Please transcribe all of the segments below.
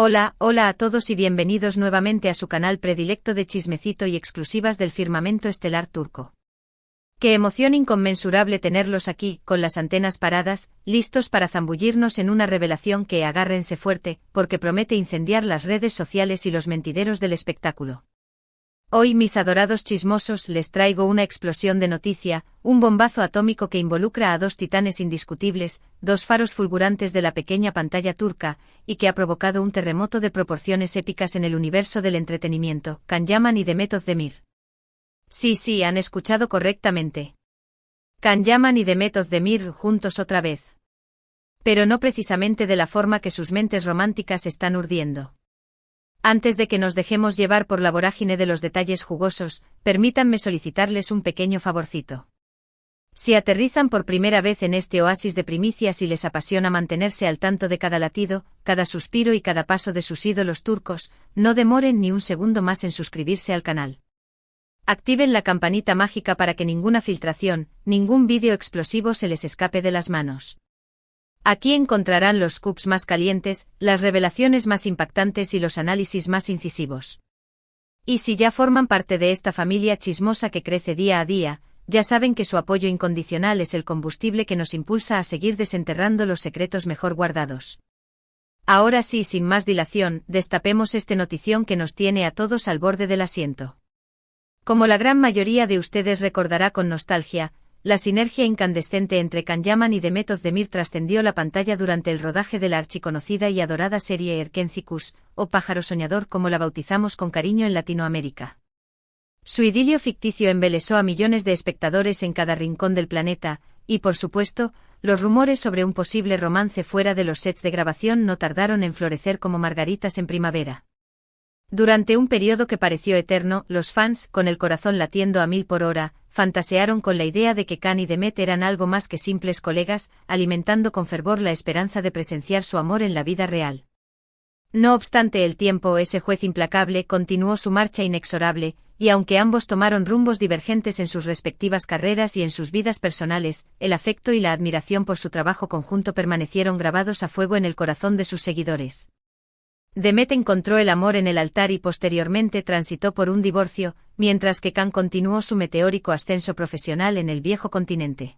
Hola a todos y bienvenidos nuevamente a su canal predilecto de chismecito y exclusivas del firmamento estelar turco. Qué emoción inconmensurable tenerlos aquí, con las antenas paradas, listos para zambullirnos en una revelación que, agárrense fuerte, porque promete incendiar las redes sociales y los mentideros del espectáculo. Hoy, mis adorados chismosos, les traigo una explosión de noticia, un bombazo atómico que involucra a dos titanes indiscutibles, dos faros fulgurantes de la pequeña pantalla turca, y que ha provocado un terremoto de proporciones épicas en el universo del entretenimiento, Can Yaman y Demet Özdemir. Sí, han escuchado correctamente. Can Yaman y Demet Özdemir juntos otra vez. Pero no precisamente de la forma que sus mentes románticas están urdiendo. Antes de que nos dejemos llevar por la vorágine de los detalles jugosos, permítanme solicitarles un pequeño favorcito. Si aterrizan por primera vez en este oasis de primicias y les apasiona mantenerse al tanto de cada latido, cada suspiro y cada paso de sus ídolos turcos, no demoren ni un segundo más en suscribirse al canal. Activen la campanita mágica para que ninguna filtración, ningún vídeo explosivo se les escape de las manos. Aquí encontrarán los scoops más calientes, las revelaciones más impactantes y los análisis más incisivos. Y si ya forman parte de esta familia chismosa que crece día a día, ya saben que su apoyo incondicional es el combustible que nos impulsa a seguir desenterrando los secretos mejor guardados. Ahora sí, sin más dilación, destapemos este notición que nos tiene a todos al borde del asiento. Como la gran mayoría de ustedes recordará con nostalgia, la sinergia incandescente entre Can Yaman y Demet Özdemir trascendió la pantalla durante el rodaje de la archiconocida y adorada serie Erkenzicus, o Pájaro Soñador como la bautizamos con cariño en Latinoamérica. Su idilio ficticio embelesó a millones de espectadores en cada rincón del planeta, y por supuesto, los rumores sobre un posible romance fuera de los sets de grabación no tardaron en florecer como margaritas en primavera. Durante un periodo que pareció eterno, los fans, con el corazón latiendo a 1000 por hora, fantasearon con la idea de que Can y Demet eran algo más que simples colegas, alimentando con fervor la esperanza de presenciar su amor en la vida real. No obstante, el tiempo, ese juez implacable, continuó su marcha inexorable, y aunque ambos tomaron rumbos divergentes en sus respectivas carreras y en sus vidas personales, el afecto y la admiración por su trabajo conjunto permanecieron grabados a fuego en el corazón de sus seguidores. Demet encontró el amor en el altar y posteriormente transitó por un divorcio, mientras que Can continuó su meteórico ascenso profesional en el viejo continente.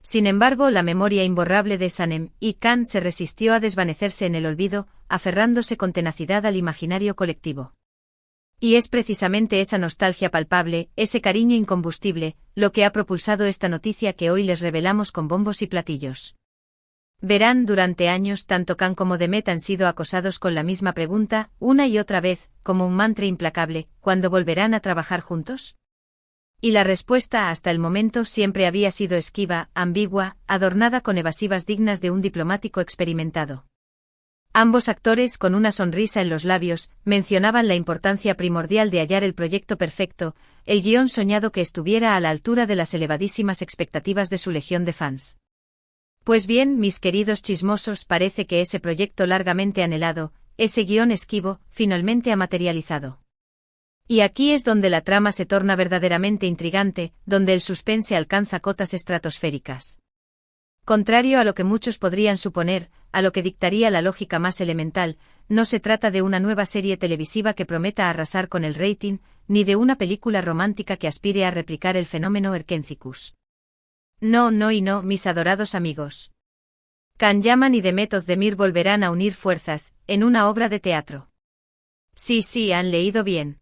Sin embargo, la memoria imborrable de Sanem y Can se resistió a desvanecerse en el olvido, aferrándose con tenacidad al imaginario colectivo. Y es precisamente esa nostalgia palpable, ese cariño incombustible, lo que ha propulsado esta noticia que hoy les revelamos con bombos y platillos. Verán, durante años tanto Can como Demet han sido acosados con la misma pregunta, una y otra vez, como un mantra implacable: ¿cuándo volverán a trabajar juntos? Y la respuesta hasta el momento siempre había sido esquiva, ambigua, adornada con evasivas dignas de un diplomático experimentado. Ambos actores, con una sonrisa en los labios, mencionaban la importancia primordial de hallar el proyecto perfecto, el guión soñado que estuviera a la altura de las elevadísimas expectativas de su legión de fans. Pues bien, mis queridos chismosos, parece que ese proyecto largamente anhelado, ese guión esquivo, finalmente ha materializado. Y aquí es donde la trama se torna verdaderamente intrigante, donde el suspense alcanza cotas estratosféricas. Contrario a lo que muchos podrían suponer, a lo que dictaría la lógica más elemental, no se trata de una nueva serie televisiva que prometa arrasar con el rating, ni de una película romántica que aspire a replicar el fenómeno Erkenzicus. No, mis adorados amigos. Can Yaman y Demet Özdemir volverán a unir fuerzas, en una obra de teatro. Sí, han leído bien.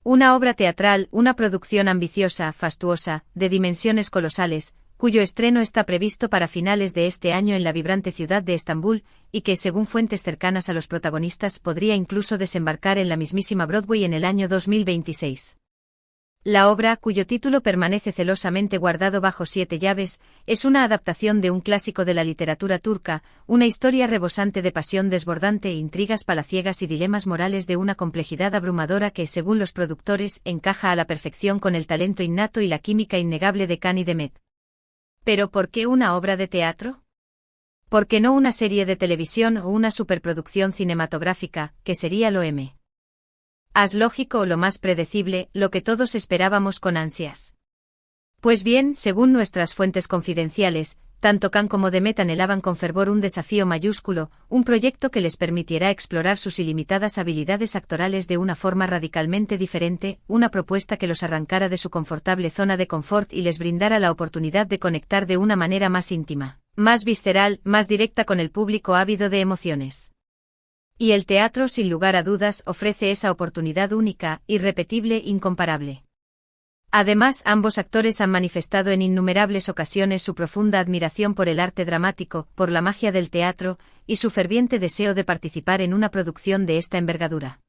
Una obra teatral, una producción ambiciosa, fastuosa, de dimensiones colosales, cuyo estreno está previsto para finales de este año en la vibrante ciudad de Estambul, y que, según fuentes cercanas a los protagonistas, podría incluso desembarcar en la mismísima Broadway en el año 2026. La obra, cuyo título permanece celosamente guardado bajo 7 llaves, es una adaptación de un clásico de la literatura turca, una historia rebosante de pasión desbordante, intrigas palaciegas y dilemas morales de una complejidad abrumadora que, según los productores, encaja a la perfección con el talento innato y la química innegable de Can y Demet. ¿Pero por qué una obra de teatro? ¿Por qué no una serie de televisión o una superproducción cinematográfica, que sería lo más lógico o lo más predecible, lo que todos esperábamos con ansias? Pues bien, según nuestras fuentes confidenciales, tanto Can como Demet anhelaban con fervor un desafío mayúsculo, un proyecto que les permitiera explorar sus ilimitadas habilidades actorales de una forma radicalmente diferente, una propuesta que los arrancara de su confortable zona de confort y les brindara la oportunidad de conectar de una manera más íntima, más visceral, más directa con el público ávido de emociones. Y el teatro, sin lugar a dudas, ofrece esa oportunidad única, irrepetible, incomparable. Además, ambos actores han manifestado en innumerables ocasiones su profunda admiración por el arte dramático, por la magia del teatro, y su ferviente deseo de participar en una producción de esta envergadura.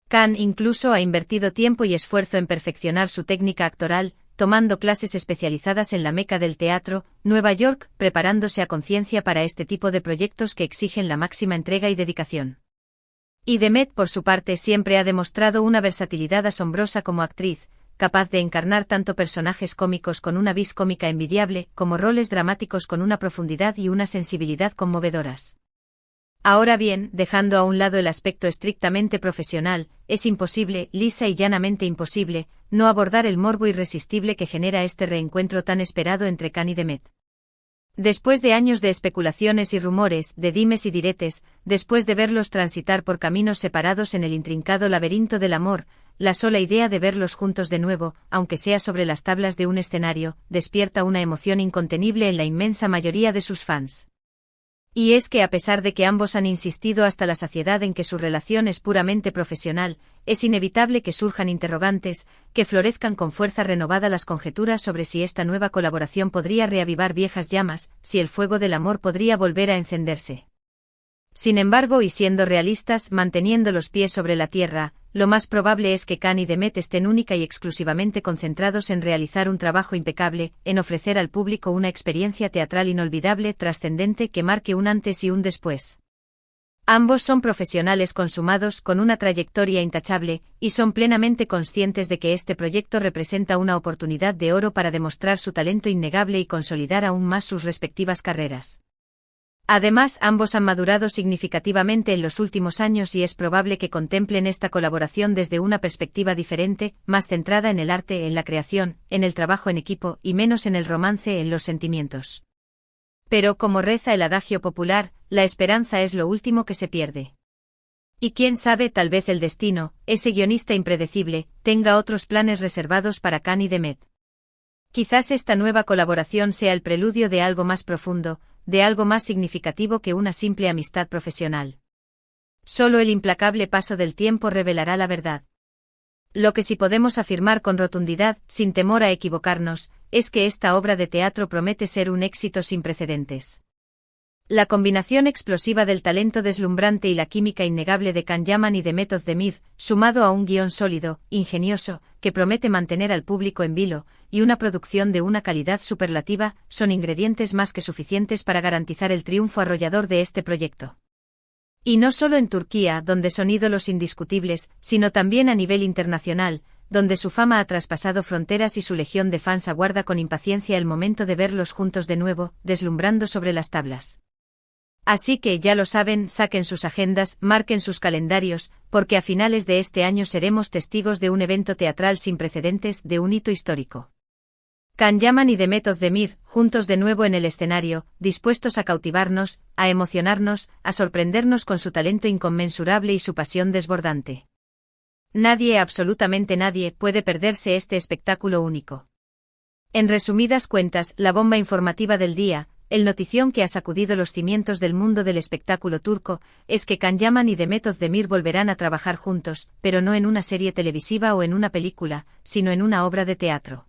Can incluso ha invertido tiempo y esfuerzo en perfeccionar su técnica actoral, tomando clases especializadas en la meca del teatro, Nueva York, preparándose a conciencia para este tipo de proyectos que exigen la máxima entrega y dedicación. Y Demet, por su parte, siempre ha demostrado una versatilidad asombrosa como actriz, capaz de encarnar tanto personajes cómicos con una vis cómica envidiable, como roles dramáticos con una profundidad y una sensibilidad conmovedoras. Ahora bien, dejando a un lado el aspecto estrictamente profesional, es imposible, lisa y llanamente imposible, no abordar el morbo irresistible que genera este reencuentro tan esperado entre Can y Demet. Después de años de especulaciones y rumores, de dimes y diretes, después de verlos transitar por caminos separados en el intrincado laberinto del amor, la sola idea de verlos juntos de nuevo, aunque sea sobre las tablas de un escenario, despierta una emoción incontenible en la inmensa mayoría de sus fans. Y es que a pesar de que ambos han insistido hasta la saciedad en que su relación es puramente profesional, es inevitable que surjan interrogantes, que florezcan con fuerza renovada las conjeturas sobre si esta nueva colaboración podría reavivar viejas llamas, si el fuego del amor podría volver a encenderse. Sin embargo, y siendo realistas, manteniendo los pies sobre la tierra, lo más probable es que Can y Demet estén única y exclusivamente concentrados en realizar un trabajo impecable, en ofrecer al público una experiencia teatral inolvidable, trascendente, que marque un antes y un después. Ambos son profesionales consumados, con una trayectoria intachable, y son plenamente conscientes de que este proyecto representa una oportunidad de oro para demostrar su talento innegable y consolidar aún más sus respectivas carreras. Además, ambos han madurado significativamente en los últimos años y es probable que contemplen esta colaboración desde una perspectiva diferente, más centrada en el arte, en la creación, en el trabajo en equipo, y menos en el romance, en los sentimientos. Pero, como reza el adagio popular, la esperanza es lo último que se pierde. Y quién sabe, tal vez el destino, ese guionista impredecible, tenga otros planes reservados para Can y Demet. Quizás esta nueva colaboración sea el preludio de algo más profundo, de algo más significativo que una simple amistad profesional. Solo el implacable paso del tiempo revelará la verdad. Lo que sí podemos afirmar con rotundidad, sin temor a equivocarnos, es que esta obra de teatro promete ser un éxito sin precedentes. La combinación explosiva del talento deslumbrante y la química innegable de Can Yaman y Demet Özdemir, sumado a un guión sólido, ingenioso, que promete mantener al público en vilo, y una producción de una calidad superlativa, son ingredientes más que suficientes para garantizar el triunfo arrollador de este proyecto. Y no solo en Turquía, donde son ídolos indiscutibles, sino también a nivel internacional, donde su fama ha traspasado fronteras y su legión de fans aguarda con impaciencia el momento de verlos juntos de nuevo, deslumbrando sobre las tablas. Así que, ya lo saben, saquen sus agendas, marquen sus calendarios, porque a finales de este año seremos testigos de un evento teatral sin precedentes, de un hito histórico. Can Yaman y Demet Özdemir, juntos de nuevo en el escenario, dispuestos a cautivarnos, a emocionarnos, a sorprendernos con su talento inconmensurable y su pasión desbordante. Nadie, absolutamente nadie, puede perderse este espectáculo único. En resumidas cuentas, la bomba informativa del día, el notición que ha sacudido los cimientos del mundo del espectáculo turco, es que Can Yaman y Demet Özdemir volverán a trabajar juntos, pero no en una serie televisiva o en una película, sino en una obra de teatro.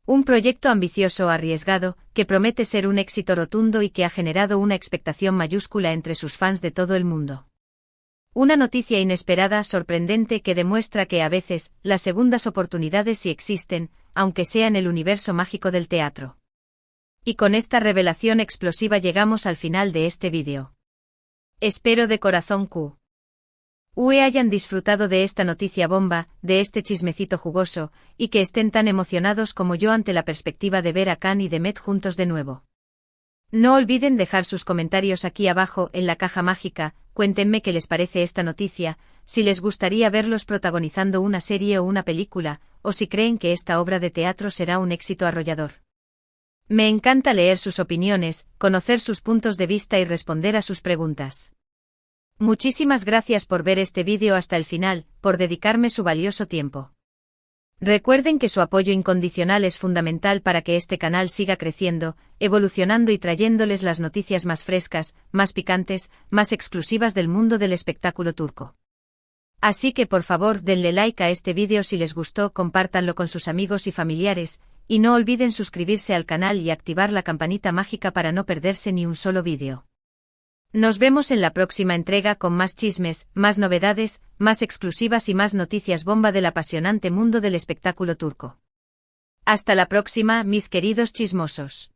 Un proyecto ambicioso, arriesgado, que promete ser un éxito rotundo y que ha generado una expectación mayúscula entre sus fans de todo el mundo. Una noticia inesperada, sorprendente, que demuestra que a veces, las segundas oportunidades sí existen, aunque sea en el universo mágico del teatro. Y con esta revelación explosiva llegamos al final de este vídeo. Espero de corazón que hayan disfrutado de esta noticia bomba, de este chismecito jugoso, y que estén tan emocionados como yo ante la perspectiva de ver a Can y Demet juntos de nuevo. No olviden dejar sus comentarios aquí abajo en la caja mágica, cuéntenme qué les parece esta noticia, si les gustaría verlos protagonizando una serie o una película, o si creen que esta obra de teatro será un éxito arrollador. Me encanta leer sus opiniones, conocer sus puntos de vista y responder a sus preguntas. Muchísimas gracias por ver este vídeo hasta el final, por dedicarme su valioso tiempo. Recuerden que su apoyo incondicional es fundamental para que este canal siga creciendo, evolucionando y trayéndoles las noticias más frescas, más picantes, más exclusivas del mundo del espectáculo turco. Así que por favor denle like a este vídeo si les gustó, compártanlo con sus amigos y familiares, y no olviden suscribirse al canal y activar la campanita mágica para no perderse ni un solo vídeo. Nos vemos en la próxima entrega con más chismes, más novedades, más exclusivas y más noticias bomba del apasionante mundo del espectáculo turco. Hasta la próxima, mis queridos chismosos.